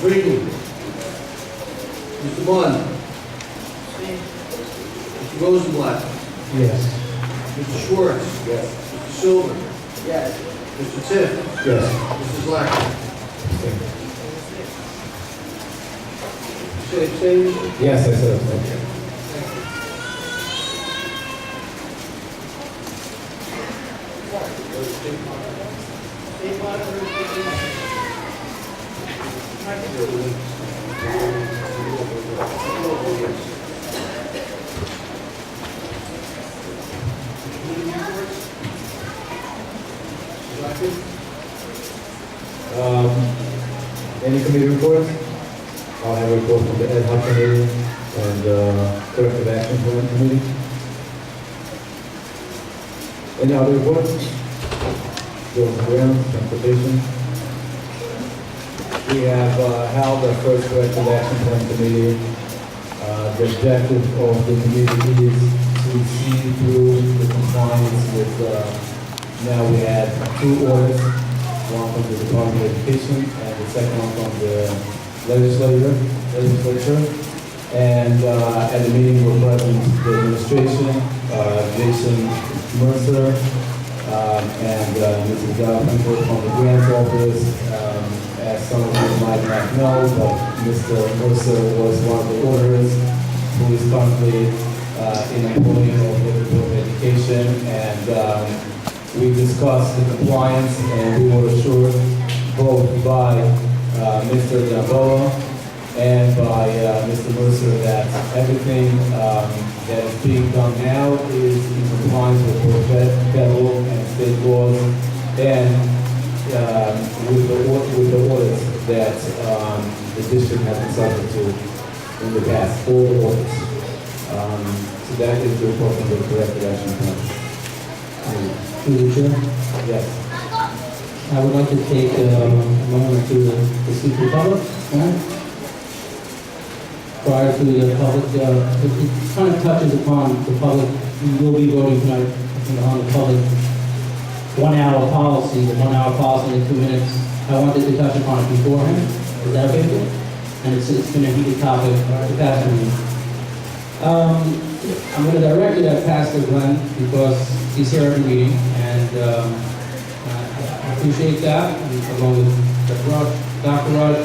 Greenwood. Mr. Martin. Mr. Rosenblatt. Yes. Mr. Schwartz. Yes. Mr. Silver. Yes. Mr. Tiff. Yes. Mrs. Lackman. You say abstain? Yes, I said okay. Any committee reports? I'll have a report from the ad hoc committee and corrective action plan committee. Any other reports? Buildings and grounds, transportation. We have held our first corrective action plan committee. The objective of the committee is to see through the compliance with, now we had 2 audits, one from the Department of Education and the second one from the legislature. And at the meeting were present the administration, Jason Mercer, and Mrs. Garfinkel from the grants office. As some of you might not know, but Mr. Mercer was one of the auditors who is currently an employee of the Department of Education, and we discussed the compliance, and we were assured both by Mr. Gamboa and by Mr. Mercer that everything that is being done now is in compliance with both federal and state laws, and with the audits that the district has been subject to in the past, all the audits. So that is the report from the corrective action plan. Through the chair, Yes. I would like to take a moment to speak to the public. Prior to the public, it kind of touches upon the public. We will be voting tonight on the public 1 hour policy, the 1 hour policy in 2 minutes. I wanted to touch upon it beforehand. Is that okay with you? And it's been a heated topic the past meeting. I'm going to direct it at Pastor Glenn because he's here every meeting, and I appreciate that, and along with Dr. Raj,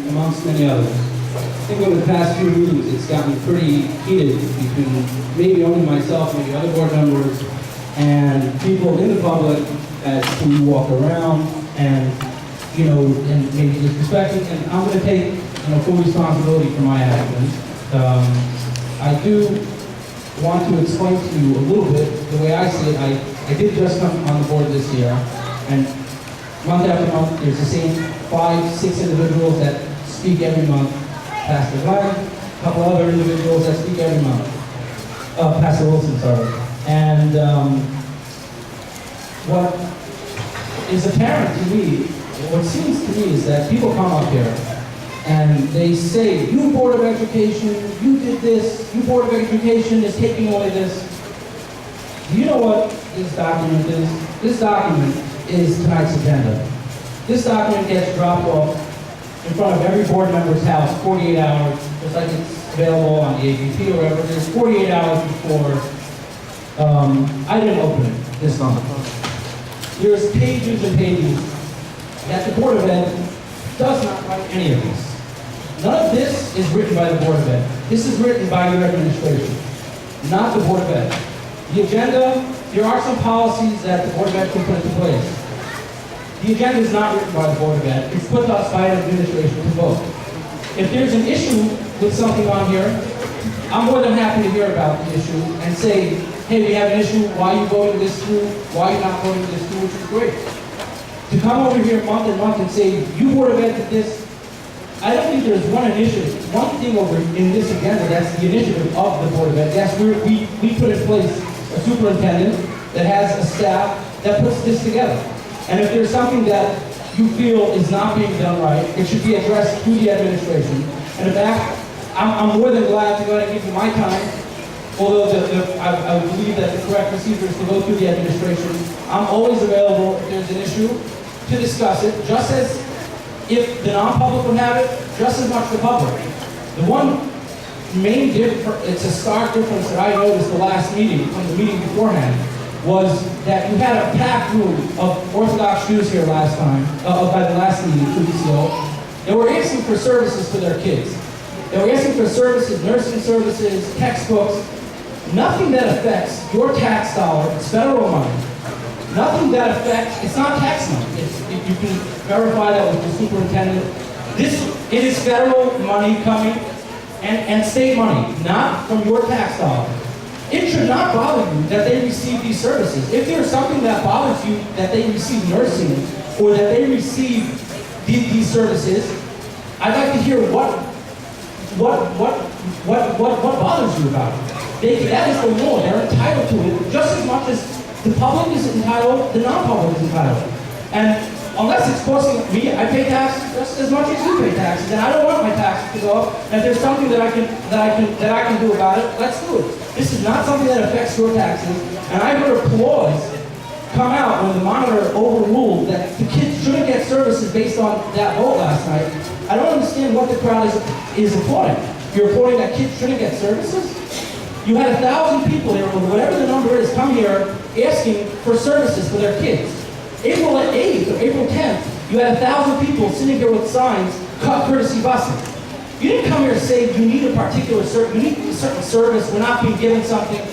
amongst many others. I think over the past few meetings, it's gotten pretty heated between maybe only myself, maybe other board members, and people in the public as we walk around, and and maybe disrespecting. And I'm going to take full responsibility for my actions. I do want to explain to you a little bit the way I see it. I did just come on the board this year, and month after month, there's the same 5, 6 individuals that speak every month. Pastor Glenn, a couple other individuals that speak every month. Pastor Wilson, sorry. And what is apparent to me, what seems to me is that people come up here and they say, you Board of Education, you did this, you Board of Education is taking away this. Do you know what this document is? This document is tonight's agenda. This document gets dropped off in front of every board member's house 48 hours, just like it's available on the AVP or wherever it is, 48 hours before. I didn't open it this month. There's pages and pages that the Board of Ed does not write any of this. None of this is written by the Board of Ed. This is written by your administration, not the Board of Ed. The agenda, there are some policies that the Board of Ed can put into place. The agenda is not written by the Board of Ed. It's put to us by an administration to vote. If there's an issue with something on here, I'm more than happy to hear about the issue and say, hey, we have an issue, why are you voting this through? Why are you not voting this through, which is great. To come over here month and month and say, you Board of Ed did this, I don't think there's one initiative, one thing over in this agenda that's the initiative of the Board of Ed. Yes, we put in place a superintendent that has a staff that puts this together. And if there's something that you feel is not being done right, it should be addressed through the administration. And in fact, I'm more than glad to go ahead and give you my time, although I believe that the correct procedure is to go through the administration. I'm always available if there's an issue to discuss it, just as if the non-public would have it, just as much the public. The one main difference, it's a stark difference that I noticed the last meeting, from the meeting beforehand, was that you had a packed room of Orthodox Jews here last time, by the last meeting, 2 weeks ago. They were asking for services for their kids. They were asking for services, nursing services, textbooks, nothing that affects your tax dollar. It's federal money. Nothing that affects, it's not tax money. If you can verify that with the superintendent. It is federal money coming and state money, not from your tax dollar. It should not bother you that they receive these services. If there's something that bothers you that they receive nursing or that they receive these services, I'd like to hear what bothers you about it. That is the law. They're entitled to it just as much as the public is entitled, the non-public is entitled. And unless it's costing me, I pay taxes just as much as you pay taxes, and I don't want my taxes to go up. And if there's something that I can do about it, let's do it. This is not something that affects your taxes. And I heard applause come out when the monitor overruled that the kids shouldn't get services based on that vote last night. I don't understand what the crowd is applauding. You're applauding that kids shouldn't get services? You had 1,000 people here, or whatever the number is, come here asking for services for their kids. April 8th or April 10th, you had 1,000 people sitting here with signs, cut courtesy busing. You didn't come here to say you need a particular service, you need a certain service, we're not being given something.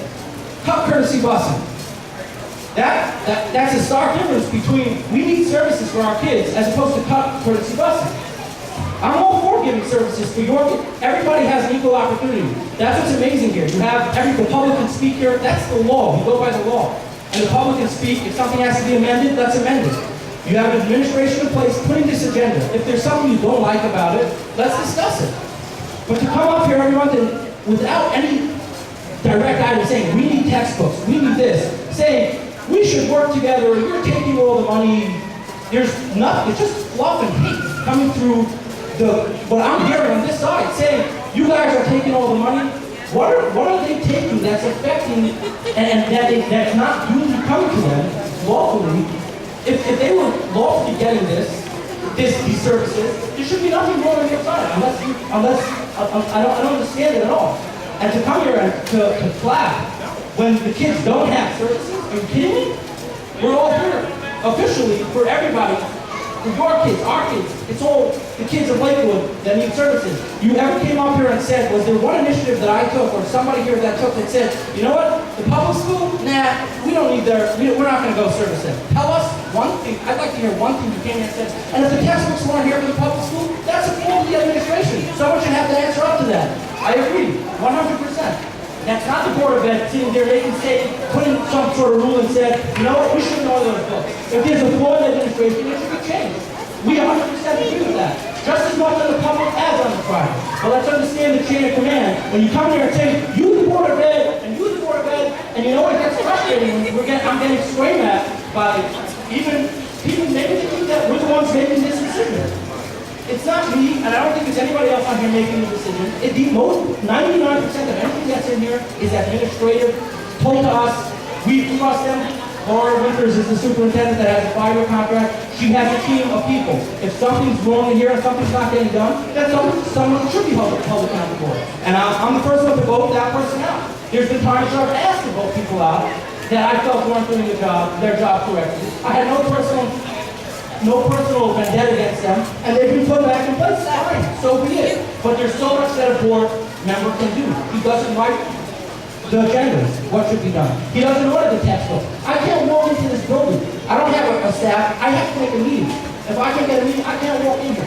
Cut courtesy busing. That's a stark difference between we need services for our kids as opposed to cut courtesy busing. I'm all for giving services for your kids. Everybody has an equal opportunity. That's what's amazing here. You have the public can speak here. That's the law. We go by the law. And the public can speak. If something has to be amended, let's amend it. You have an administration in place putting this agenda. If there's something you don't like about it, let's discuss it. But to come up here every month and without any direct item saying, we need textbooks, we need this, saying, we should work together, you're taking all the money, there's nothing, it's just fluff and hate coming through what I'm hearing on this side, saying, you guys are taking all the money. What are they taking that's affecting and that's not usually coming to them lawfully? If they were lawfully getting these services, there should be nothing wrong on your side, unless I don't understand it at all. And to come here and to clap when the kids don't have services, are you kidding me? We're all here officially for everybody, for your kids, our kids. It's all the kids of Lakewood that need services. You ever came up here and said, was there one initiative that I took or somebody here that took that said, you know what, the public school, nah, we don't need we're not going to go service them. Tell us one thing. I'd like to hear one thing you came here and said, and if the textbooks weren't here for the public school, that's a fault of the administration. Someone should have to answer up to that. I agree, 100%. That's not the Board of Ed sitting there making putting some sort of rule and said, you know what, we should know those books. If there's a flaw in the administration, it should be changed. We 100% agree with that. Just as much on the public as on the private. But let's understand the chain of command. When you come here and say, you the Board of Ed, and you the Board of Ed, and you know what, it gets frustrating when I'm getting screamed at by even people maybe think that we're the ones making this decision. It's not me, and I don't think there's anybody else on here making the decision. 99% of everything that's in here is administrative, told to us, we trust them. Laura Winters is the superintendent that has a 5-year contract. She has a team of people. If something's wrong in here and something's not getting done, then someone should be held accountable for it. And I'm the first one to vote that person out. There's been times where I've asked to vote people out that I felt weren't doing their job correctly. I had no personal vendetta against them, and they've been put back in place. Fine, so be it. But there's so much that a board member can do. He doesn't write the agendas, what should be done. He doesn't order the textbooks. I can't walk into this building. I don't have a staff. I have to make a meeting. If I can't get a meeting, I can't walk in here.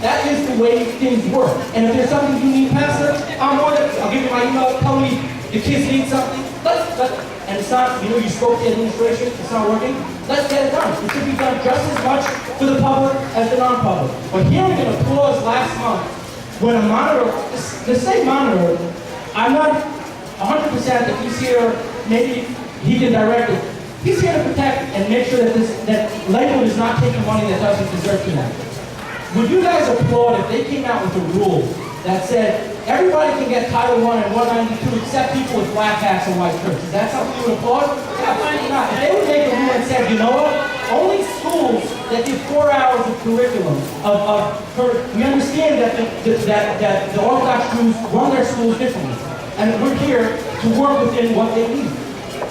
That is the way things work. And if there's something you need, Pastor, I'll give you my email. Tell me the kids need something. And it's not, you spoke to the administration, it's not working. Let's get it done. It should be done just as much for the public as the non-public. But hearing an applause last month when a monitor, the same monitor, I'm not 100% if he's here, maybe he can direct it. He's here to protect and make sure that Lakewood is not taking money that doesn't deserve to them. Would you guys applaud if they came out with a rule that said everybody can get Title I and 192 except people with black hats and white shirts? Is that something you would applaud? Absolutely not. If they would make a rule and said, you know what, only schools that give 4 hours of curriculum, we understand that that the Orthodox Jews run their schools differently. And we're here to work within what they need.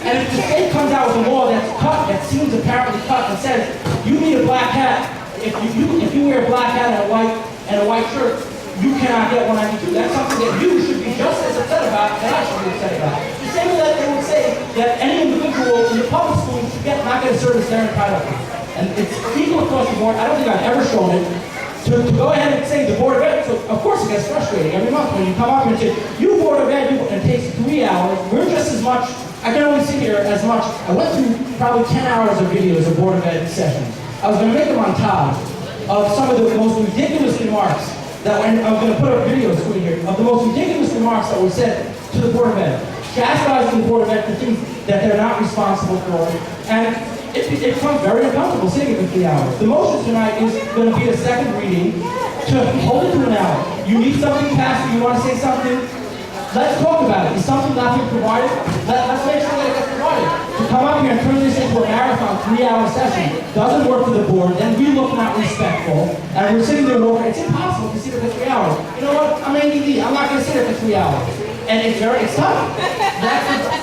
And if the state comes out with a law that's cut, that seems apparently cut, and says, you need a black hat, if you wear a black hat and a white shirt, you cannot get 192. That's something that you should be just as upset about that I should be upset about. The same way that they would say that any individual in the public school should not get a service they're entitled to. And it's equal across the board. I don't think I've ever shown it. To go ahead and say the Board of Ed, so of course it gets frustrating every month when you come up and say, you Board of Ed, and it takes 3 hours, we're just as much, I can only sit here as much, I went through probably 10 hours of videos of Board of Ed sessions. I was going to make a montage of some of the most ridiculous remarks that when I was going to put a video screen here, of the most ridiculous remarks that were said to the Board of Ed, chastising the Board of Ed for things that they're not responsible for, and it becomes very uncomfortable sitting for 3 hours. The motion tonight is going to be a second reading to hold it to an hour. You need something passed, you want to say something, let's talk about it. Is something not being provided? Let's make sure that it gets provided. To come up here and turn this into a marathon 3-hour session doesn't work for the board, then we look not respectful, and we're sitting there working. It's impossible to sit there for 3 hours. You know what? I'm ADD. I'm not going to sit there for 3 hours. And it's tough.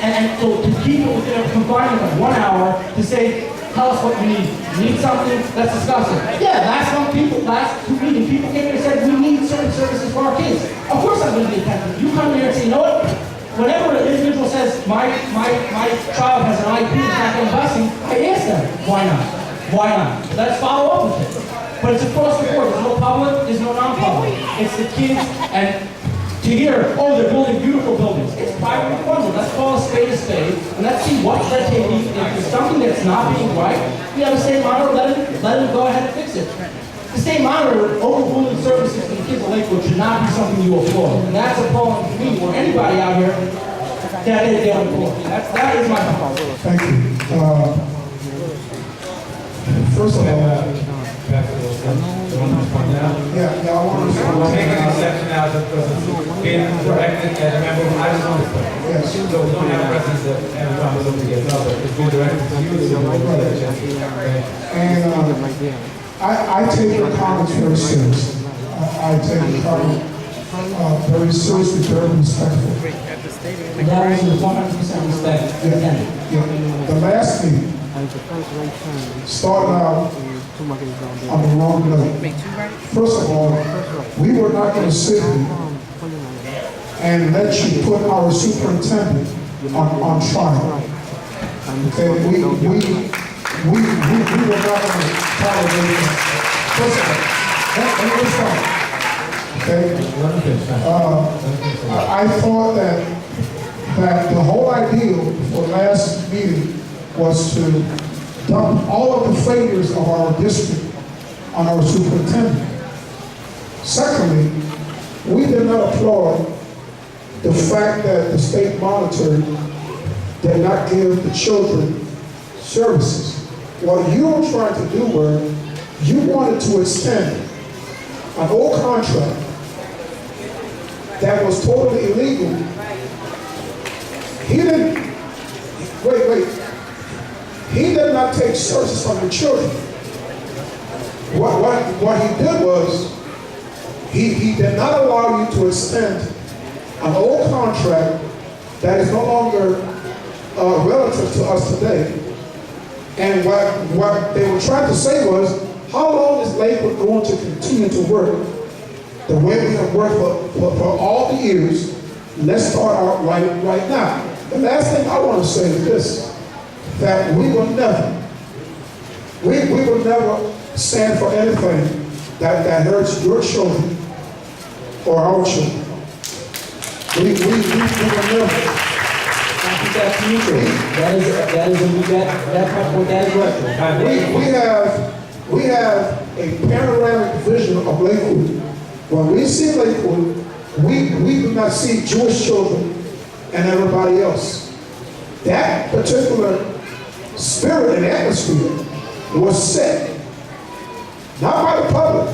And so to keep it within a confinement of 1 hour, to say, tell us what you need. You need something? Let's discuss it. Yeah, last two meetings, people came here and said, we need certain services for our kids. Of course I'm going to be attentive. You come here and say, you know what? Whenever an individual says, my child has an IP and not getting busing, I ask them, why not? Why not? Let's follow up with it. But it's across the board. There's no public, there's no non-public. It's the kids, and to hear, oh, they're building beautiful buildings. It's privately funded. Let's call a spade, and let's see what's that taking. If there's something that's not being right, we have a state monitor, let him go ahead and fix it. The state monitor overruling services for the kids of Lakewood should not be something you applaud. And that's appalling to me or anybody out here that they applaud. That is my fault. Thank you. First of all, yeah, I want to We'll make an exception now because it's being directed and remember, I just want to say. Yes. So we don't have precedents that everyone was looking to get another. It's being directed to you, so we'll get a chance. And I take your comments very seriously. I take your comment very seriously, very respectful. And that was with 100% respect. Yeah. The last meeting started out on the wrong note. First of all, we were not going to sit here and let you put our superintendent on trial. Okay, we were not going to tolerate that. First of all, let me respond. Okay. I thought that the whole idea for last meeting was to dump all of the failures of our district on our superintendent. Secondly, we did not applaud the fact that the state monitor did not give the children services. What you were trying to do was, you wanted to extend an old contract that was totally illegal. He didn't, he did not take services from the children. What he did was, he did not allow you to extend an old contract that is no longer relative to us today. And what they were trying to say was, how long is Lakewood going to continue to work the way we have worked for all the years? Let's start out right now. The last thing I want to say is this, that we will never stand for anything that hurts your children or our children. We will never. I think that's mutual. We have a panoramic vision of Lakewood. When we see Lakewood, we do not see Jewish children and everybody else. That particular spirit and atmosphere was set, not by the public.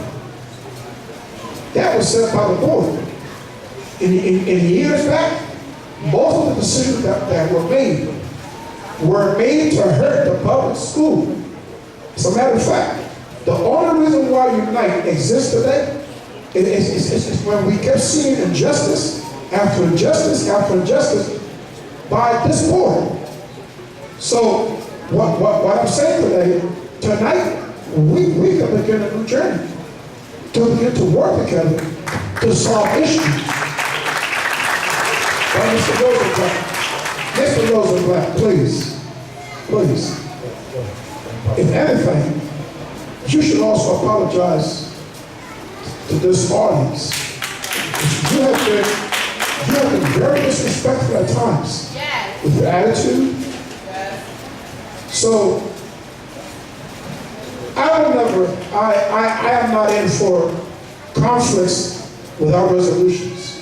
That was set by the board. In years back, most of the decisions that were made to hurt the public school. As a matter of fact, The only reason why Unite exists today is when we kept seeing injustice after injustice after injustice by this board. So what I'm saying today, tonight, we can begin a new journey to begin to work together to solve issues. But Mr. Rosenblatt, please, if anything, you should also apologize to this audience. You have been very disrespectful at times with your attitude. So I am not in for conflicts with our resolutions.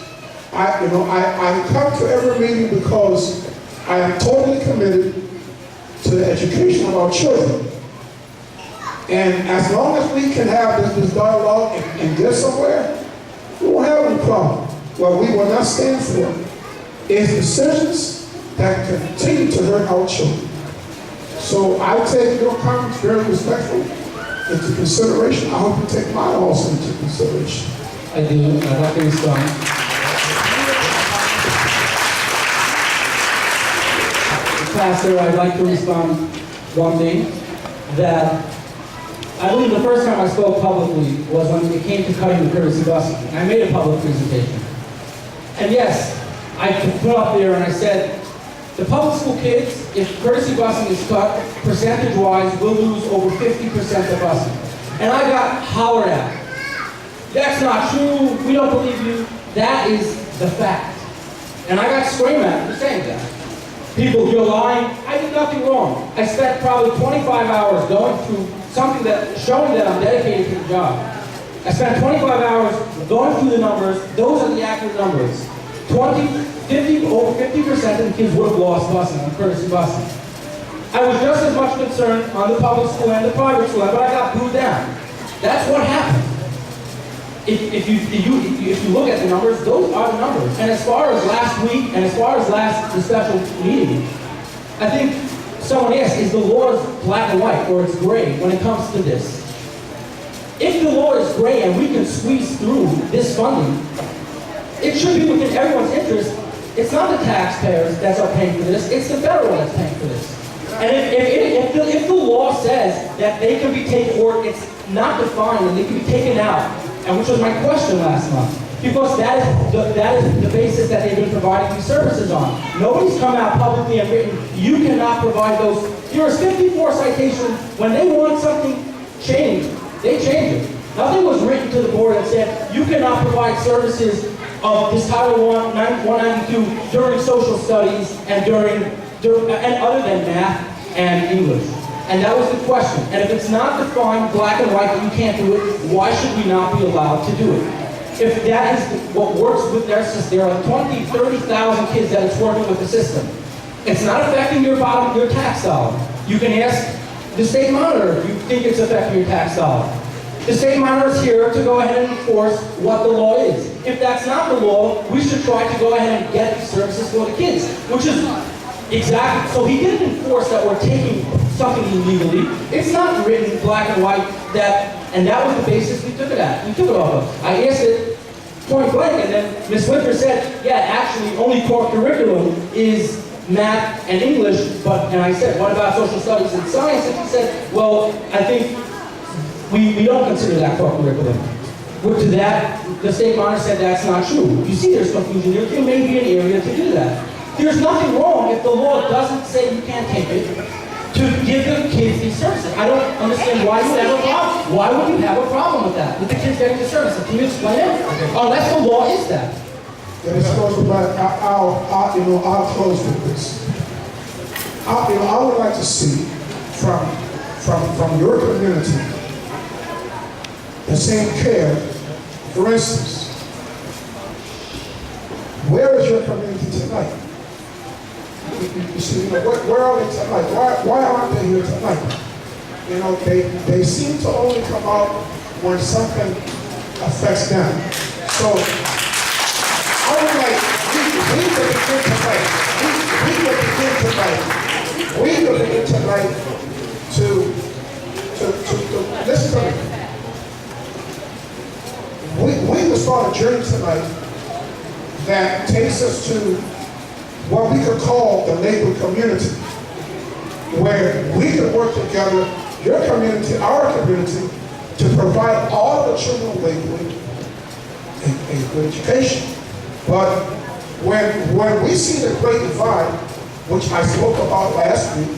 I come to every meeting because I am totally committed to the education of our children. And as long as we can have this dialogue and get somewhere, we won't have any problem. What we will not stand for is decisions that continue to hurt our children. So I take your comments very respectfully into consideration. I hope you take mine also into consideration. I do. I'd like to respond. Pastor, I'd like to respond one thing, that I believe the first time I spoke publicly was when it came to cutting the courtesy busing. I made a public presentation. And yes, I put up there and I said, the public school kids, if courtesy busing is cut, percentage-wise, will lose over 50% of busing. And I got hollered at. That's not true, we don't believe you. That is the fact. And I got screamed at for saying that. People, you're lying. I did nothing wrong. I spent probably 25 hours going through something that, showing that I'm dedicated to the job. I spent 25 hours going through the numbers. Those are the accurate numbers. over 50% of the kids would have lost busing on courtesy busing. I was just as much concerned on the public school and the private school, but I got booed down. That's what happened. If you look at the numbers, those are the numbers. And as far as last week, and as far as the special meeting, I think someone asked, is the law black and white, or it's gray when it comes to this? If the law is gray and we can squeeze through this funding, it should be within everyone's interest. It's not the taxpayers that are paying for this, it's the federal that's paying for this. And if the law says that they can be taken, or it's not defined, and they can be taken out, and which was my question last month, because that is the basis that they've been providing these services on. Nobody's come out publicly and written, you cannot provide those. There was 54 citations. When they want something changed, they change it. Nothing was written to the board that said, you cannot provide services of this Title 192 during social studies and and other than math and English. And that was the question. And if it's not defined black and white that you can't do it, why should we not be allowed to do it? If that is what works with their system, there are 20, 30,000 kids that it's working with the system. It's not affecting your tax dollar. You can ask the state monitor if you think it's affecting your tax dollar. The state monitor is here to go ahead and enforce what the law is. If that's not the law, we should try to go ahead and get services for the kids, which is exactly, so he didn't enforce that we're taking something illegally. It's not written black and white and that was the basis we took it at. We took it off of. I asked it point blank, and then Ms. Winter said, yeah, actually only core curriculum is math and English, and I said, what about social studies and science? And she said, well, I think we don't consider that core curriculum. To that, the state monitor said that's not true. You see there's confusion here. There may be an area to do that. There's nothing wrong if the law doesn't say you can't take it to give the kids these services. I don't understand why you would have a problem. Why would you have a problem with that? With the kids getting the services? Can you explain it? Unless the law is that. Yeah, Mr. Rosenblatt, I'll close with this. I would like to see from your community the same care. For instance, where is your community tonight? You see, where are they tonight? Why aren't they here tonight? They seem to only come out when something affects them. So I would like, we could begin tonight. We could begin tonight to listen to the a journey tonight that takes us to what we could call the Lakewood community, where we can work together, your community, our community, to provide all the children of Lakewood a good education. But when we see the great divide, which I spoke about last week,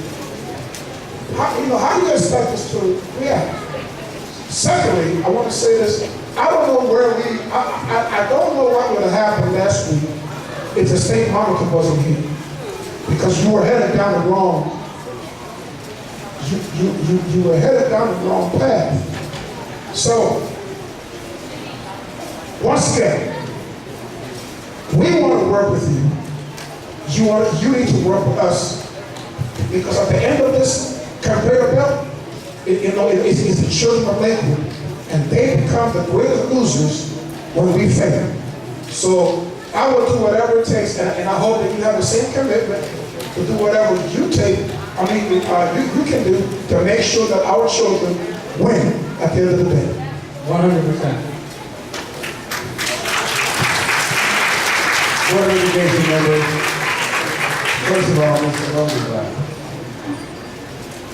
how do you expect us to react? Secondly, I want to say this. I don't know I don't know what would have happened last week if the state monitor wasn't here, because you were headed down the wrong. You were headed down the wrong path. So once again, we want to work with you. You need to work with us, because at the end of this conveyor belt, it's the children of Lakewood, and they become the greatest losers when we fail. So I will do whatever it takes, and I hope that you have the same commitment to do whatever you can do to make sure that our children win at the end of the day. 100%. Board of Education members, first of all, Mr. Rosenblatt,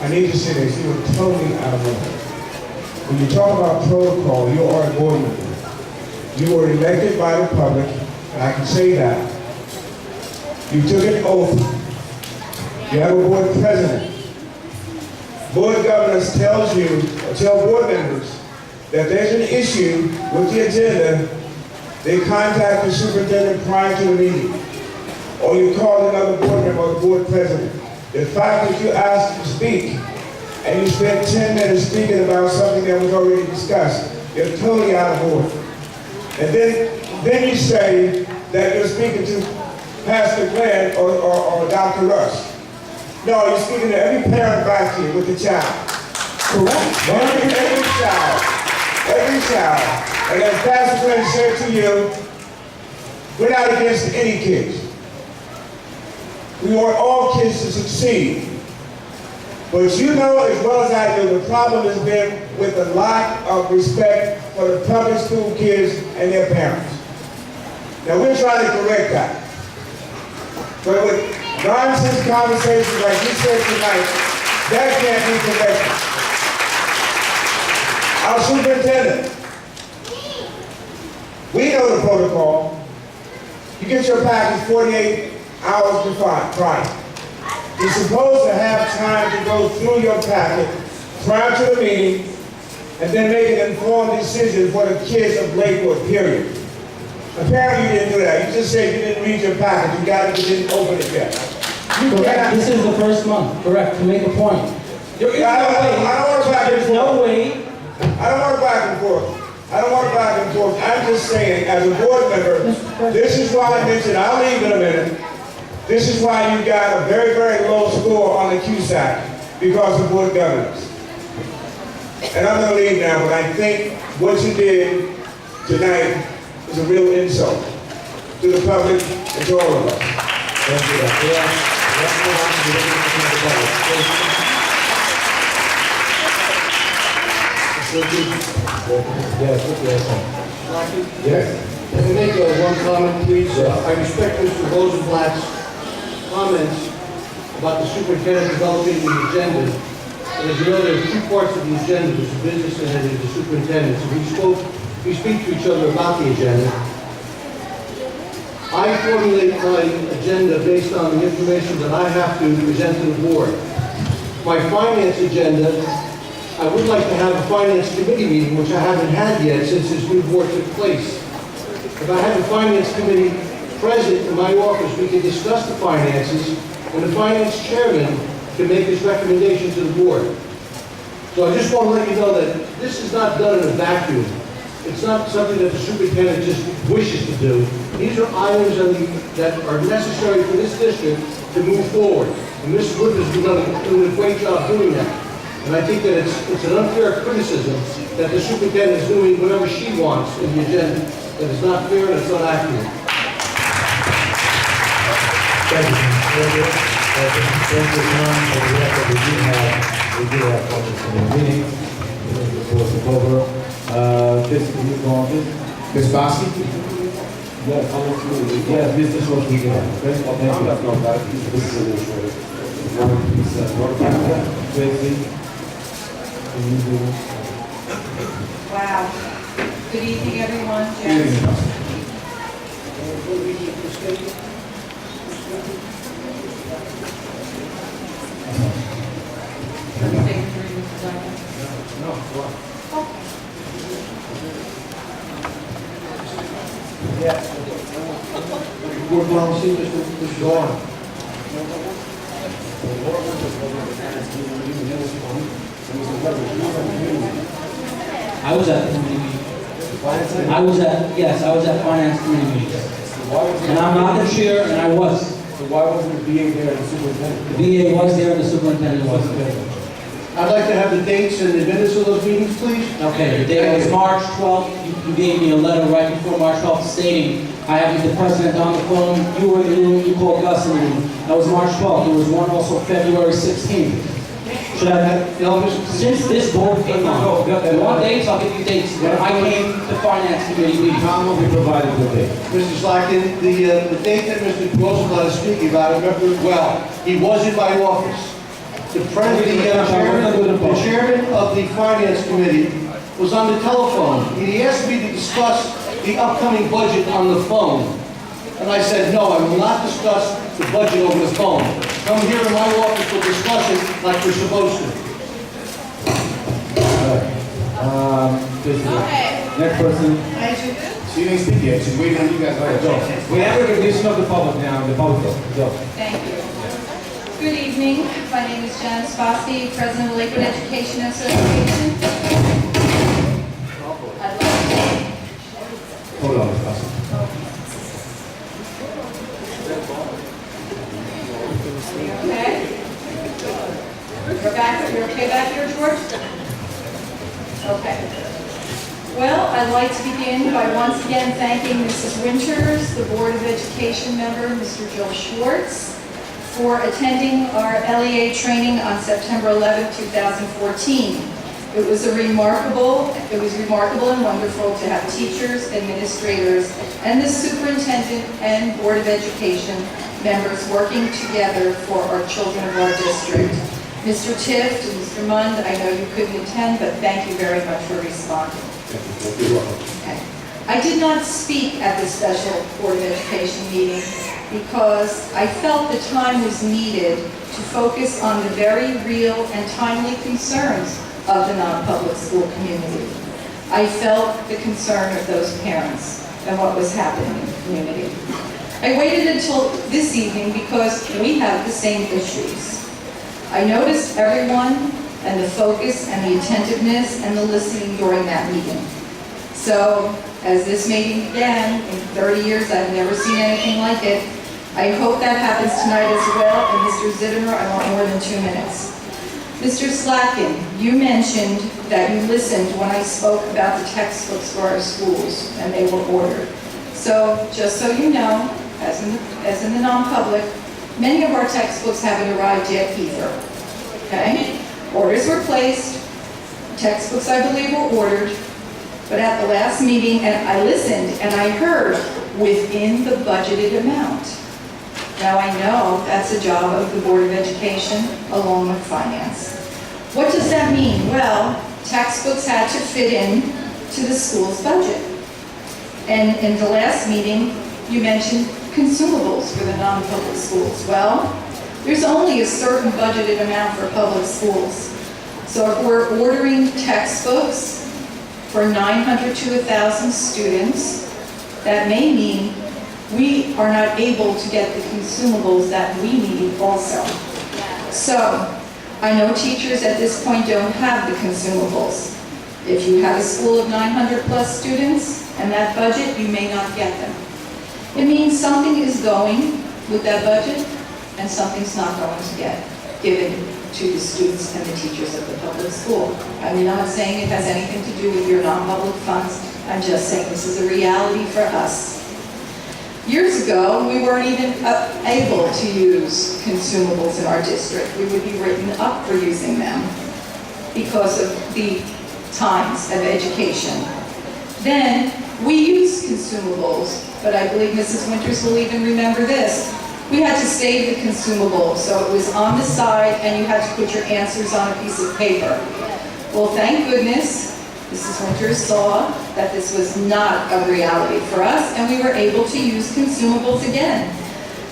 I need to say this, you are totally out of order. When you talk about protocol, you are a board member. You were elected by the public, and I can say that. You took an oath. You have a board president. Board governance tells you, or tell board members, that there's an issue with the agenda, they contact the superintendent prior to the meeting, or you call another board member or the board president. The fact that you asked to speak and you spent 10 minutes speaking about something that was already discussed, you're totally out of order. And then you say that you're speaking to Pastor Glenn or Dr. Russ. No, you're speaking to every parent back here with the child. Correct. Every child. Every child. And as Pastor Glenn said to you, we're not against any kids. We want all kids to succeed. But you know as well as I do, the problem has been with a lack of respect for the public school kids and their parents. Now we're trying to correct that. But with nonsense conversations like you said tonight, that can't be corrected. Our superintendent, we know the protocol. You get your package 48 hours prior. You're supposed to have time to go through your packet prior to the meeting and then make an informed decision for the kids of Lakewood, period. Apparently you didn't do that. You just said you didn't read your packet. You got it, you didn't open it yet. Correct. This is the first month. Correct. To make a point. There is I don't want to back and forth. no way. I don't want to back and forth. I don't want to back and forth. I'm just saying, as a board member, this is why I mentioned, I'll leave in a minute. This is why you got a very, very low score on the QSAC, because of board governance. And I'm going to leave now, but I think what you did tonight is a real insult to the public and to all of us. Thank you. Let's move on to the public. Yes. Let me make one comment, please. I respect Mr. Rosenblatt's comments about the superintendent developing the agenda. And as you know, there's two parts of the agenda. There's the business and then there's the superintendent. So we speak to each other about the agenda. I formulate my agenda based on the information that I have to present to the board. My finance agenda, I would like to have a finance committee meeting, which I haven't had yet since this new board took place. If I had the finance committee present in my office, we could discuss the finances, and the finance chairman can make his recommendation to the board. So I just want to let you know that this is not done in a vacuum. It's not something that the superintendent just wishes to do. These are items that are necessary for this district to move forward. And Mrs. Wood has been doing a great job doing that. And I think that it's an unfair criticism that the superintendent is doing whatever she wants in the agenda. That is not fair and it's not accurate. Thank you. Thank you, Tom, for the record. We do have public meetings. The board is over. This, can you go on this? Ms. Bosky? Yes, Mr. Schwartz, we can, okay? Thank you. This is administrative. Tracy? Can you do? Wow. Good evening, everyone. Good Jen. evening, Bosky. Everything through Mr. Duncan? Board policy, Mr. Gordon. I was at the committee meeting. I was at finance committee meetings. And I'm not the chair, and I was. So why wasn't the BA there and the superintendent? The VA was there, and the superintendent wasn't there. I'd like to have the dates and the minutes of those meetings, please. Okay, the date was March 12th. You gave me a letter right before March 12th stating, I have the president on the phone, you were in the room, you called Gus in the room. That was March 12th. There was one also February 16th. Should I, since this board came on, you want dates, I'll give you dates. When I came to finance committee meeting. Tom will be provided the date. Mr. Slacken, the date that Mr. Rosenblatt is speaking about, I remember it well. He was in my office. The chairman of the finance committee was on the telephone. He asked me to discuss the upcoming budget on the phone. And I said, no, I will not discuss the budget over the phone. Come here in my office, we'll discuss it like we're supposed to. All right. Next person. She didn't speak yet, she's waiting on you guys. All right, Joe. We have a recognition of the public now, the public, Joe. Thank you. Good evening. My name is Janice Fossey, President of Lakewood Education Association. I'd like to Hold on, Ms. Bosky. Okay. You're okay back here, George? Okay. Well, I'd like to begin by once again thanking Mrs. Winters, the Board of Education member, Mr. Joe Schwartz, for attending our LEA training on September 11, 2014. It was remarkable and wonderful to have teachers, administrators, and the superintendent and Board of Education members working together for our children of our district. Mr. Tift and Mr. Mund, I know you couldn't attend, but thank you very much for responding. Okay. I did not speak at the special Board of Education meeting because I felt the time was needed to focus on the very real and timely concerns of the non-public school community. I felt the concern of those parents and what was happening in the community. I waited until this evening because we have the same issues. I noticed everyone and the focus and the attentiveness and the listening during that meeting. So, as this meeting began, in 30 years I've never seen anything like it. I hope that happens tonight as well, and Mr. Zittimer, I want more than 2 minutes. Mr. Slacken, you mentioned that you listened when I spoke about the textbooks for our schools, and they were ordered. So, just so you know, as in the non-public, many of our textbooks haven't arrived yet either, okay? Orders were placed, textbooks I believe were ordered, but at the last meeting, and I listened and I heard within the budgeted amount. Now I know that's a job of the Board of Education along with Finance. What does that mean? Well, textbooks had to fit in to the school's budget. And in the last meeting, you mentioned consumables for the non-public schools. Well, there's only a certain budgeted amount for public schools. So if we're ordering textbooks for 900 to 1,000 students, that may mean we are not able to get the consumables that we need also. So, I know teachers at this point don't have the consumables. If you have a school of 900 plus students and that budget, you may not get them. It means something is going with that budget and something's not going to get given to the students and the teachers of the public school. I'm not saying it has anything to do with your non-public funds. I'm just saying this is a reality for us. Years ago, we weren't even able to use consumables in our district. We would be written up for using them because of the times of education. Then We use consumables, but I believe Mrs. Winters will even remember this. We had to save the consumable, so it was on the side and you had to put your answers on a piece of paper. Well, thank goodness, Mrs. Winters saw that this was not a reality for us and we were able to use consumables again.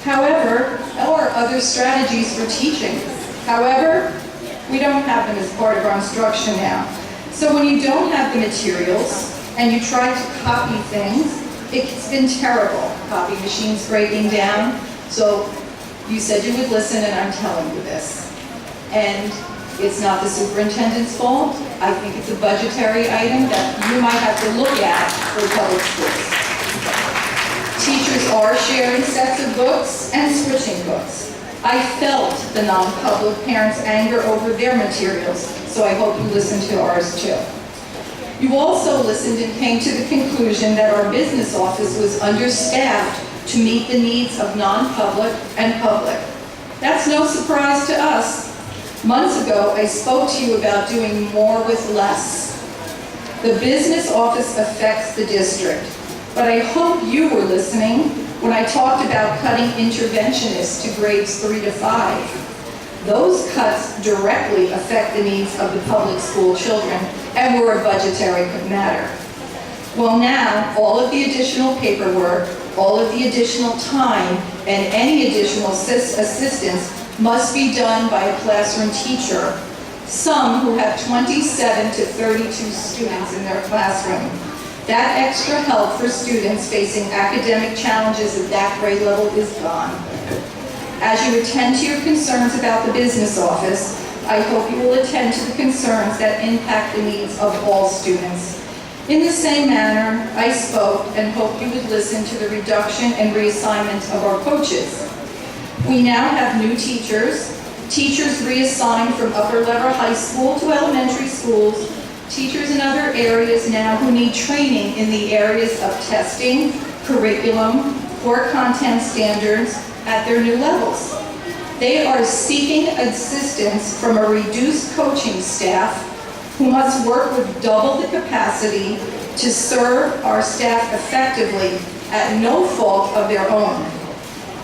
However, or other strategies for teaching. However, we don't have them as part of our instruction now. So when you don't have the materials and you try to copy things, it's been terrible. Copy machines breaking down. So you said you would listen and I'm telling you this. And it's not the superintendent's fault. I think it's a budgetary item that you might have to look at for public schools. Teachers are sharing sets of books and switching books. I felt the non-public parents' anger over their materials, so I hope you listen to ours too. You also listened and came to the conclusion that our business office was understaffed to meet the needs of non-public and public. That's no surprise to us. Months ago, I spoke to you about doing more with less. The business office affects the district, but I hope you were listening when I talked about cutting interventionists to grades 3 to 5. Those cuts directly affect the needs of the public school children and were a budgetary matter. Well, now, all of the additional paperwork, all of the additional time, and any additional assistance must be done by a classroom teacher, some who have 27 to 32 students in their classroom. That extra help for students facing academic challenges at that grade level is gone. As you attend to your concerns about the business office, I hope you will attend to the concerns that impact the needs of all students. In the same manner, I spoke and hope you would listen to the reduction and reassignment of our coaches. We now have new teachers reassigned from upper level high school to elementary schools, teachers in other areas now who need training in the areas of testing, curriculum, core content standards at their new levels. They are seeking assistance from a reduced coaching staff who must work with double the capacity to serve our staff effectively at no fault of their own.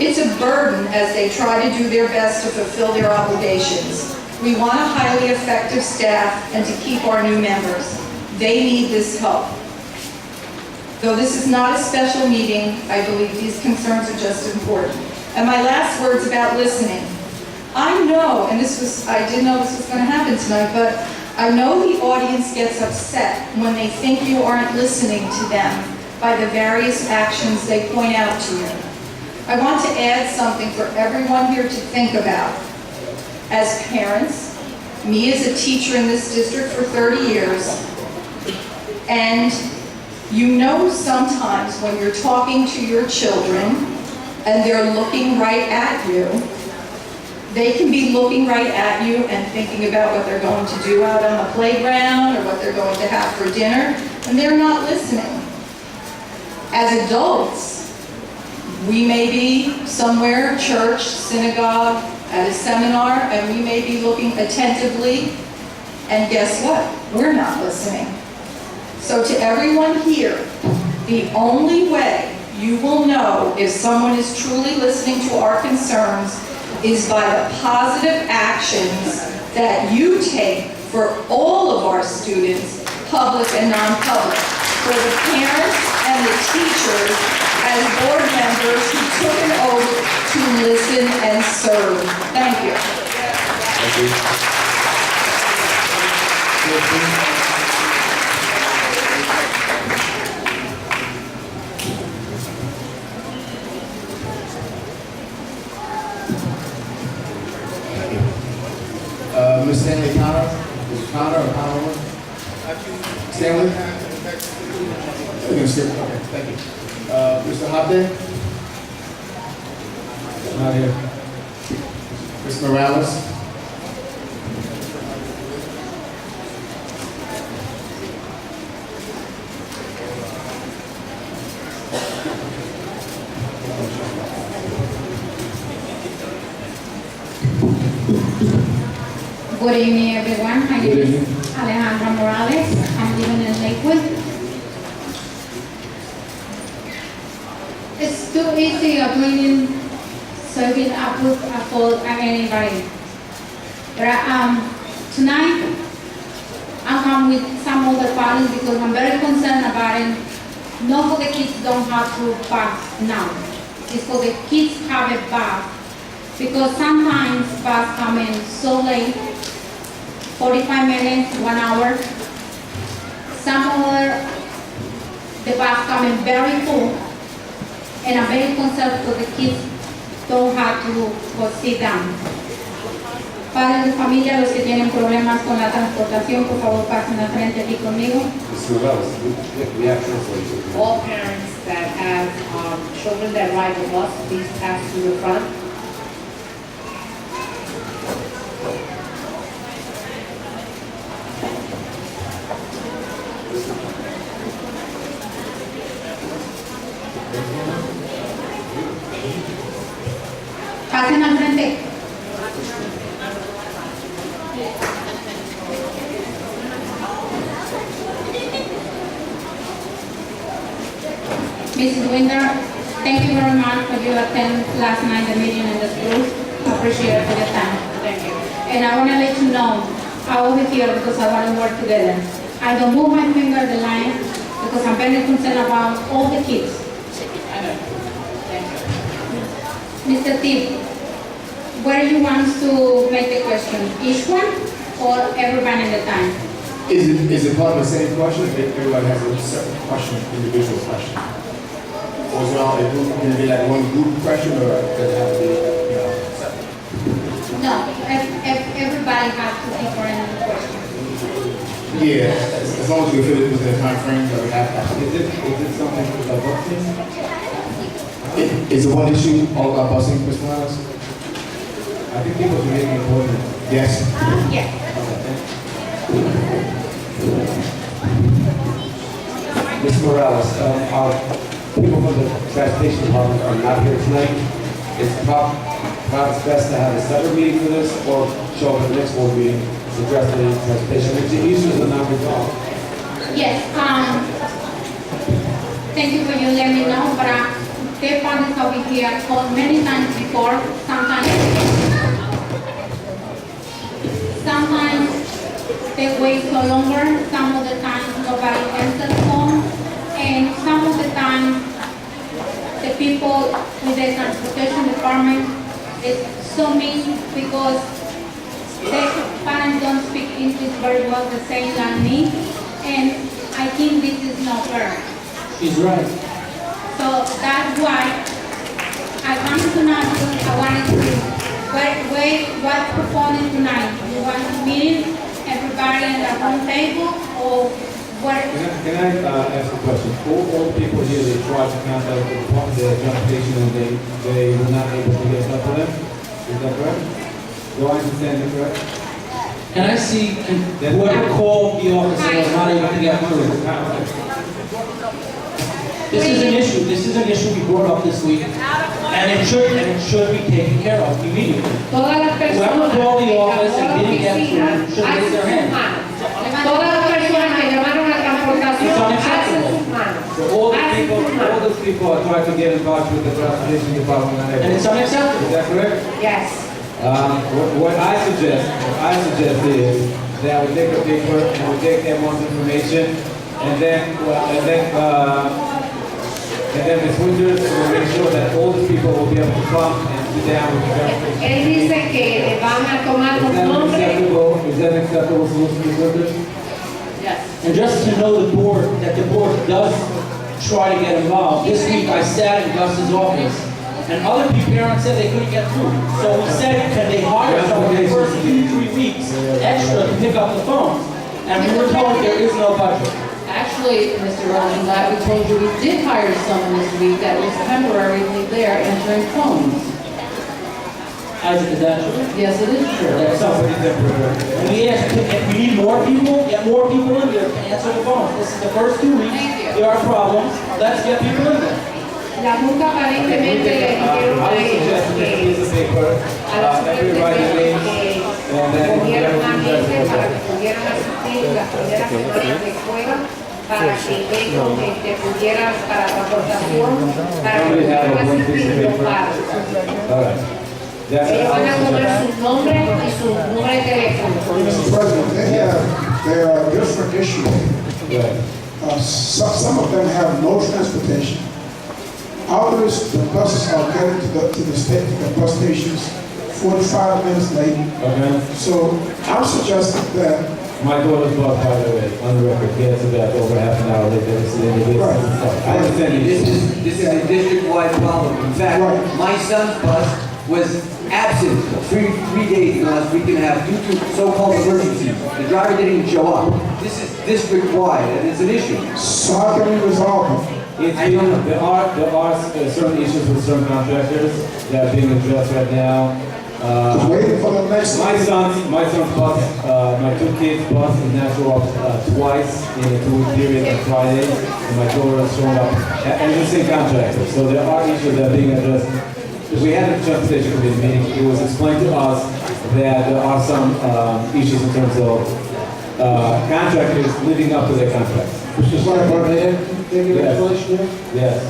It's a burden as they try to do their best to fulfill their obligations. We want a highly effective staff and to keep our new members. They need this help. Though this is not a special meeting, I believe these concerns are just important. And my last words about listening. I know, and I didn't know this was going to happen tonight, but I know the audience gets upset when they think you aren't listening to them by the various actions they point out to you. I want to add something for everyone here to think about. As parents, me as a teacher in this district for 30 years, and you know sometimes when you're talking to your children and they're looking right at you, they can be looking right at you and thinking about what they're going to do out on the playground or what they're going to have for dinner, and they're not listening. As adults, we may be somewhere, church, synagogue, at a seminar, and we may be looking attentively, and guess what? We're not listening. So to everyone here, the only way you will know if someone is truly listening to our concerns is by the positive actions that you take for all of our students, public and non-public, for the parents and the teachers as board members who took an oath to listen and serve. Thank you. Thank you. Ms. Stanley Connor? Is it Connor or Connor? Stanley? You're gonna skip, okay, thank you. Mr. Hopden? Not here. Ms. Morales? Good evening, everyone. My name Good is evening. Alejandra Morales. I'm living in Lakewood. so easy of doing serving approved for anybody. But tonight, I'm come with some other parents because I'm very concerned about it. Not for the kids don't have to bath now. It's for the kids have a bath. Because sometimes bus come in so late, 45 minutes, 1 hour. Some other, the bus come in very full. And I'm very concerned for the kids don't have to go sit down. Padres de familia, los que tienen problemas con la transportación, por favor pasen al frente aquí conmigo. We have translators. All parents that have children that ride the bus, please pass to the front. Pasen al frente. Mrs. Winder, thank you very much for your attendance last night, the meeting in the school. I appreciate it for your time. Thank you. And I want to let you know, I will be here because I want to work together. I don't move my finger the line because I'm very concerned about all the kids. I know. Thank you. Mr. Tip, where you want to make the question? Each one or everybody in the time? Is it part of the same question? If everybody has a separate question, individual question? Or is it all, can it be like one group question, or does it have to be, separate? No, everybody has to different questions. Yeah, as long as we feel it within the time frame that we have. Is it something with the busing? Is it one issue all about busing, Mr. Morales? I think people should make an appointment. Yes. Yes. Mr. Morales, our people from the transportation department are not here tonight. It's perhaps best to have a separate meeting for this, or show up at the next board meeting to address the transportation. The issues are not resolved. Yes, thank you for you letting me know, but their parents over here called many times before, sometimes they wait so longer, some of the times nobody answers the phone, and some of the time the people with the transportation department is so mean because the parents don't speak English very well the same like me, and I think this is not fair. She's right. So that's why I come tonight because I wanted to what's performing tonight. You want to meet everybody at the home table or what? Can I ask a question? All the people here, they tried to contact the department, their transportation, and they were not able to get in touch with them? Is that correct? Do I understand that correct? Can I see, whoever called the office and was not able to get through? This is an issue we brought up this week, and it should be taken care of immediately. Todas las personas Whoever called the que office and llamó a la didn't get oficina, through should raise their alcen sus hand. manos. Todas las personas que llamaron a la transportación, It's unacceptable. alcen sus manos. So all Alcen sus the manos. people are trying to get in touch with the transportation department and And it's everything. unacceptable. Is that correct? Yes. What I suggest is that we take a paper and we take everyone's information, and then Ms. Winters will make sure that all the people will be able to come and sit down with the transportation. Él dice que van a tomar Is los that nombres. acceptable? Is that an acceptable solution, Ms. Winters? Yes. And just to know the board does try to get involved. This week I sat in Gus's office, and other parents said they couldn't get through. So we said, can they hire someone the first 2-3 weeks extra to pick up the phones? And we were told there is no budget. Actually, Mr. Rosenblatt, we told you we did hire someone this week that was temporarily there answering phones. Is that true? Yes, it is true. That's Somebody temporary. And we asked, if we need more people, get more people in there to answer the phone. This is the first 2 weeks. There are problems. Let's get people in there. La Junta aparentemente le dijeron I would suggest that there is a paper, everybody names, and then cogieron a gente para que pudieran asistir las primeras semanas de escuela para que el vehículo pudiera para transportación, para que Somebody have a pudieran one piece of asistir los paper? padres. All right. That's Ellos van a poner it. su nombre y su número de teléfono. Mr. President, there are different issues. Right. Some of them have no transportation. Others, the buses are getting to the bus stations 45 minutes late. Okay. So I'm suggesting that, My daughter's bus, by the way, on the record, gets about over half an hour late. It's in the business and stuff. I understand the This issue. is a district-wide problem. In fact, Right. my son's bus was absent three days last week and a half due to so-called emergencies. The driver didn't even show up. This is district-wide, and it's an issue. so how can we resolve it? There are certain issues with certain contractors that are being addressed right now. Just waiting for the next. My son's bus, my two kids' bus is now show up twice in a 2-week period on Friday, and my daughter is showing up, and the same contractor. So there are issues that are being addressed. We had a transportation committee meeting. It was explained to us that there are some issues in terms of contractors living up to their contracts. Mr. Slifer, may I give you an explanation here? Yes.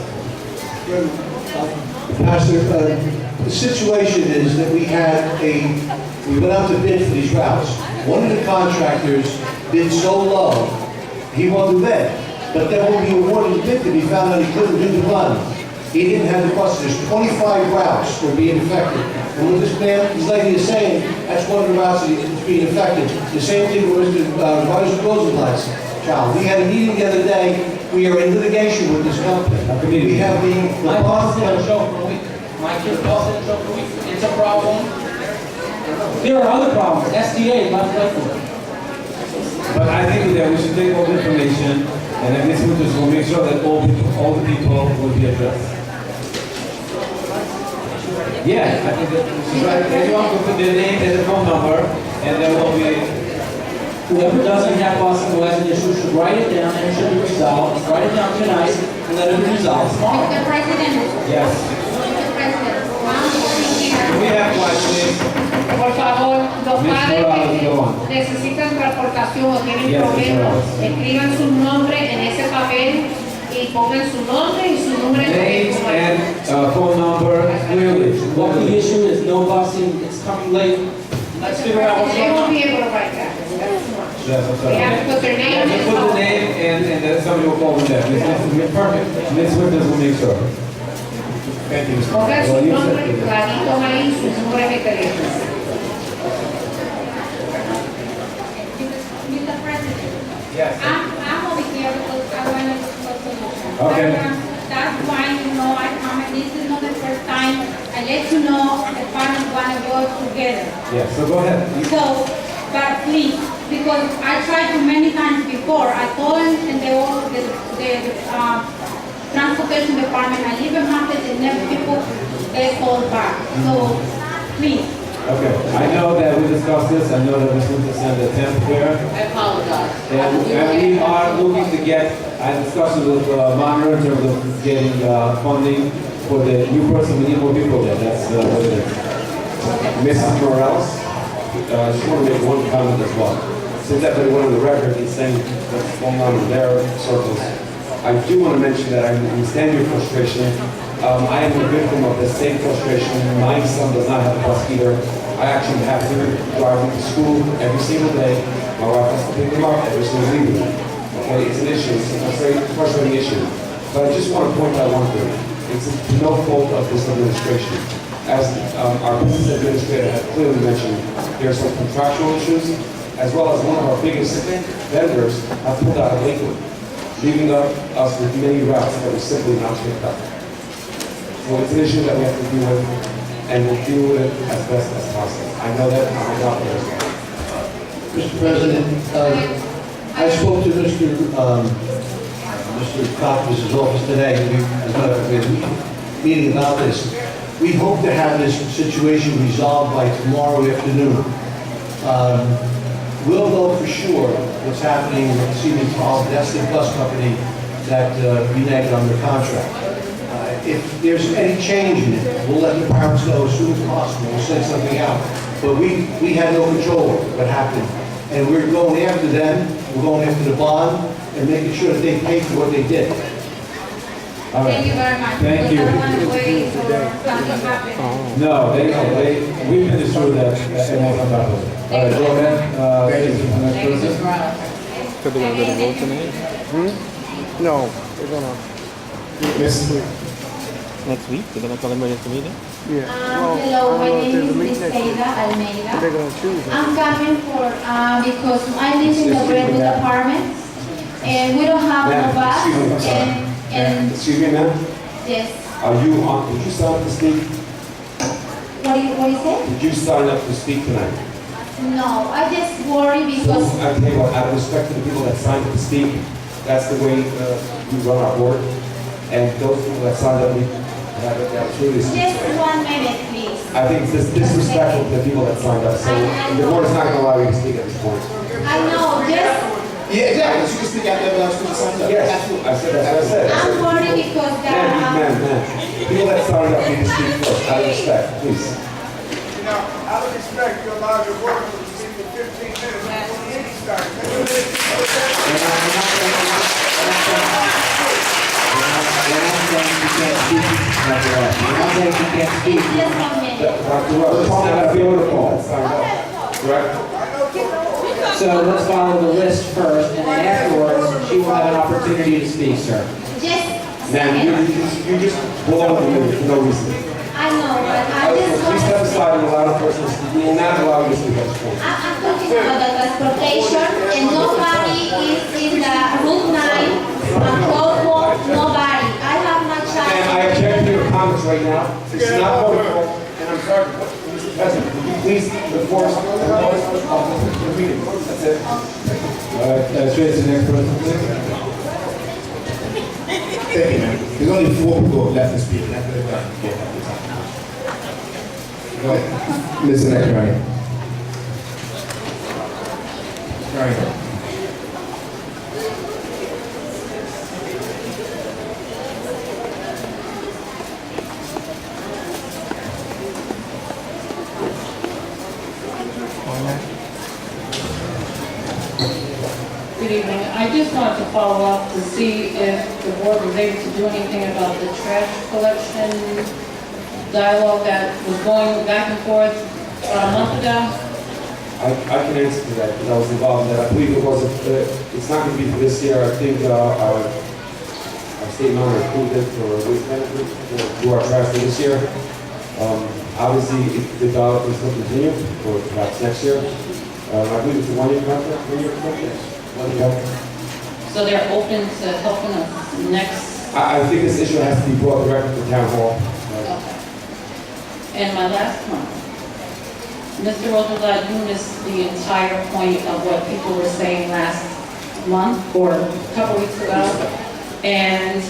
Pastor, the situation is that we went out to bid for these routes. One of the contractors bid so low, he wanted to bid. But then when we awarded the bid, he found out he couldn't do the run. He didn't have the buses. There's 25 routes were being affected. And what this lady is saying, that's one of the routes that is being affected. The same thing with Mr. Rosenblatt's child. We had a meeting the other day. We are in litigation with this company. We have My boss didn't show for a week. My kid's boss didn't show for a week. It's a problem. There are other problems. SDA, not Lakewood. But I think that we should take all the information, and then this will make sure that all the people will be addressed. Yeah, I think that we should write, everyone will put their name and the phone number, and there will be, Whoever doesn't have us who has an issue should write it down and it should be resolved. Write it down tonight and let it be resolved tomorrow. Mr. President, yes. Mr. President, I'm sitting here. Do we have questions? Por favor, los Miss padres Morales, que go on. necesitan transportación o tienen Yes, Miss problemas, Morales. escriban su nombre en ese papel y pongan su nombre y su número de Name teléfono. and phone number clearly. What the issue is, no busing, it's coming late. Let's figure out what's They going won't on. be able to write that. That's too much. Yes, I'm They have sorry. to put their name Just and put the phone. name and then somebody will call them there. Perfect. Miss Winters will make sure. Thank you. Pongan su Well, you nombre, said- clarito ahí, su número de teléfono. Mr. President, Yes. I'm over here because I want to discuss solution. Okay. That's why, I come, and this is not the first time. I let you know the parents want to work together. Yeah, so go ahead. So, but please, because I tried to many times before, I told them and they all, the transportation department, I leave a message and never people, they call back. So, please. Okay, I know that we discussed this, I know that Ms. Winter sent a temp there. I apologize. And we are looking to get, I discussed it with Monitor in terms of getting funding for the new person, we need more people there, that's what it is. Mrs. Morales, I just want to make one comment as well. Since that went on the record and saying what's going on in their circles, I do want to mention that I understand your frustration. I am a victim of the same frustration. My son does not have a bus either. I actually have to drive him to school every single day. My wife has to pick him up every single evening. Okay, it's an issue, it's a frustrating issue. But I just want to point out one thing. It's no fault of this administration. As our business administrator had clearly mentioned, there are some contractual issues, as well as one of our biggest vendors have pulled out of Lakewood, leaving us with many routes that were simply not picked up. So it's an issue that we have to deal with, and we'll deal with it as best as possible. I know that, I'm not there as well. Mr. President, I spoke to Mr. Copp's office today. We had a meeting about this. We hope to have this situation resolved by tomorrow afternoon. We'll know for sure what's happening with Siemens, that's the bus company that reneged on their contract. If there's any change in it, we'll let the parents know as soon as possible. We'll send something out. But we had no control over what happened. and we're going after them, we're going after the bond, and making sure that they pay for what they did. All right. Thank you very much. Thank you. Because I don't want to wait for something to happen. No, we've been through that, and we'll come back with it. All right, go ahead. Thank you. Next Thank you, person. Mr. Morales. Could they go to vote tonight? No, they're gonna Next week. next week. They're gonna call emergency meeting. Hello, my name is Misaida Almeida. They're gonna choose. I'm coming for, because I live in the Redwood apartments, and we don't have no bus, Excuse me, I'm sorry. and, Excuse me, ma'am. yes. Are you on, did you sign up to speak? What do you say? Did you sign up to speak tonight? No, I just worry because, I tell you what, out of respect to the people that signed up to speak, that's the way we run our board. And those people that signed up, we have it, that's really. just 1 minute, please. I think it's disrespectful to the people that signed up, so the board is not gonna allow you to speak at this point. I know, just, Yeah, exactly. You can speak out there, but I'm supposed to sign up. Yes, I said, that's what I said. I'm worried because Ma'am, people that signed up need to speak first, out of respect, please. You know, out of respect, you allow your workers to speak for 15 minutes before the meeting starts. just 1 minute. Dr. Rupp, it's not a protocol that signed up, correct? So let's follow the list first, and then afterwards, she will have an opportunity to speak, sir. Just a Ma'am, second. you just belong to me for no reason. I know, but I just Please want step to, aside and allow the person to speak. We will not allow you to speak at this point. I'm talking about the transportation, and nobody is in the Route 9, on Lakewood, nobody. I have my Ma'am, I child. object to your comments right now. This is not protocol, and I'm sorry, Mr. President, would you please enforce the notice of the meeting? That's it. All right, straight to the next person, please. Thank you, man. There's only 4 people left to speak. That's what they're done. Go ahead. Mr. Next, right. Right. Good evening. I just wanted to follow up to see if the board was able to do anything about the trash collection dialogue that was going back and forth about a month ago. I can answer to that because I was involved in that. I believe it wasn't, it's not going to be for this year. I think our state monitor approved it for waste management to do our trash for this year. Obviously, if the dialogue is going to continue, or perhaps next year. I believe it's a 1-year contract, 1-year contract. 1 year. So they're open to helping us next. I think this issue has to be brought directly to town hall. Okay. And my last one. Mr. Rosenblatt, you missed the entire point of what people were saying last month or a couple weeks ago. And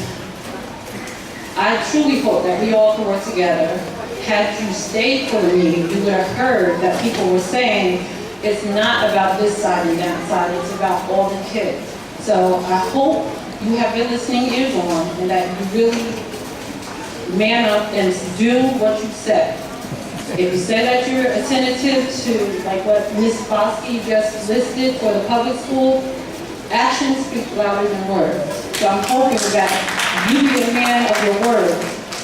I truly hope that we all can work together. Had you stayed for the meeting, you would have heard that people were saying it's not about this side and that side, it's about all the kids. So I hope you have your listening ears on and that you really man up and do what you said. If you say that you're attentive to, like what Ms. Bosky just listed for the public school, actions speak louder than words. So I'm hoping that you be a man of your word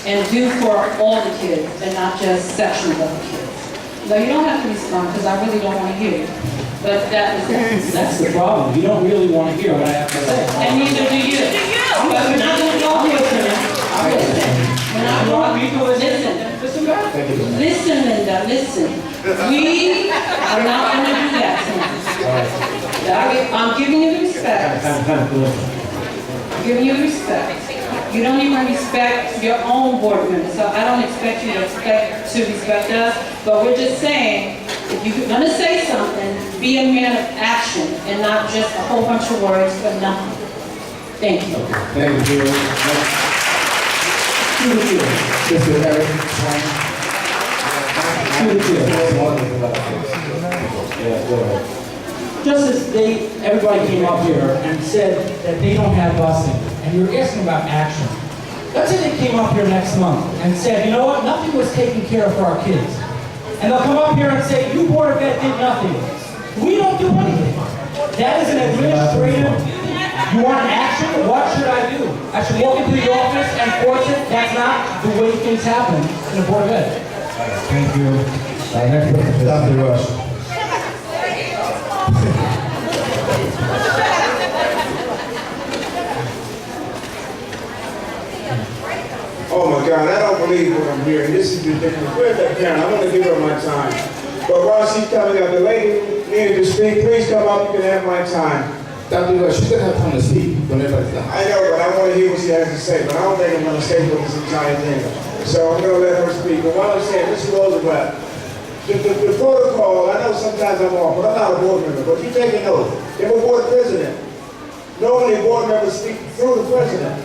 and do for all the kids and not just sections of the kids. No, you don't have to respond because I really don't want to hear you. But That's the problem. You don't really want to hear what I have to say. and neither do you. But we're not going to go listening. I'm listening. We're not You want me to listen. Listen back. Listen, Linda, listen. We are not going to do that tonight. I'm giving you the respect. I'm giving you the respect. You don't even respect your own board members, so I don't expect you to respect us. But we're just saying, if you're going to say something, be a man of action and not just a whole bunch of words for nothing. Thank you. Thank you, Julie. To the field. Mr. Eric. To the field. Yeah, go ahead. Just as everybody came up here and said that they don't have busing, and you were asking about action. Let's say they came up here next month and said, you know what, nothing was taken care of for our kids. And they'll come up here and say, you Board of Ed did nothing. We don't do anything. That is an administrative, you want action? What should I do? I should walk into the office and force it? That's not the way things happen in the Board of Ed. Thank you. Next person, Dr. Rush. Oh my God, I don't believe what I'm hearing. This is ridiculous. Where's that parent? I'm gonna give her my time. But while she's coming up, the lady needed to speak. Please come up, you can have my time. Dr. Rush, she's gonna have time to speak whenever it's done. I know, but I want to hear what she has to say, but I don't think I'm gonna stay with this entire thing. So I'm gonna let her speak. But while I'm saying, Mr. Rosenblatt, the protocol, I know sometimes I'm off, but I'm not a board member, but you take a note. If a board president, normally board members speak through the president.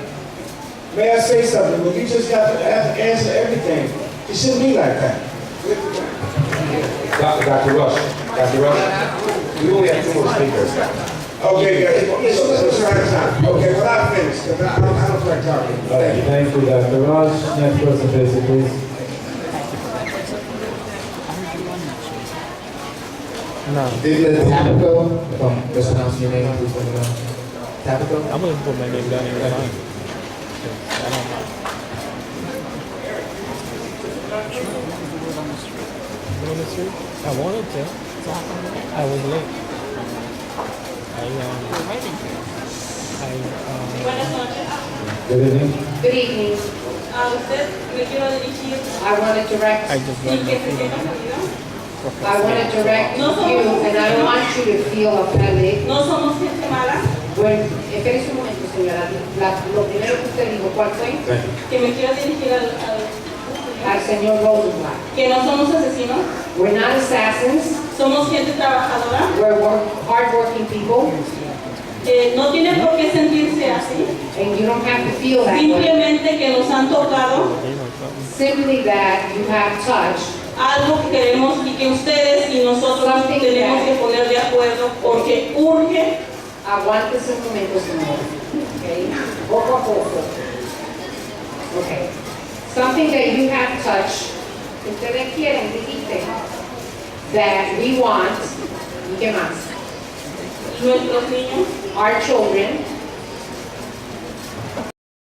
May I say something? But you just have to answer everything. It shouldn't be like that. Dr. Rush, we only have 2 more speakers. Okay, guys, let's try to time. Okay, well, I'm finished, because I don't like talking. Thank you. Thank you, Dr. Rush. Next person, basic, please. No. Tapico, if I'm mispronouncing your name, please let me know. Tapico? I'm gonna put my name down here. Fine. I don't know. On the street? I wanted to. I was late. Buenas noches. Good evening. Good evening. A usted le quiero dirigir. I want to direct, I just Sí, got que my se queda feeling. conmigo. I want to direct you, No somos- and I don't want you to feel offended. No somos gente mala, Bueno, espere un momento, señora. Lo primero que usted dijo, ¿cuál fue? que me quiero dirigir al Al señor Rosenblatt. que no somos asesinos, We're not assassins. somos gente trabajadora. We're hardworking people, No tiene por qué sentirse así. and you don't have to feel that way. Simplemente que nos han tocado Simply that you have touched algo que queremos y que ustedes y nosotros tenemos que poner de acuerdo porque urge. Aguántese un momento, señor. Okay? Poco a poco. Okay. Something that you have touched, que ustedes quieren, dijiste, that we want, ¿y qué más? Nuestros niños, Our children,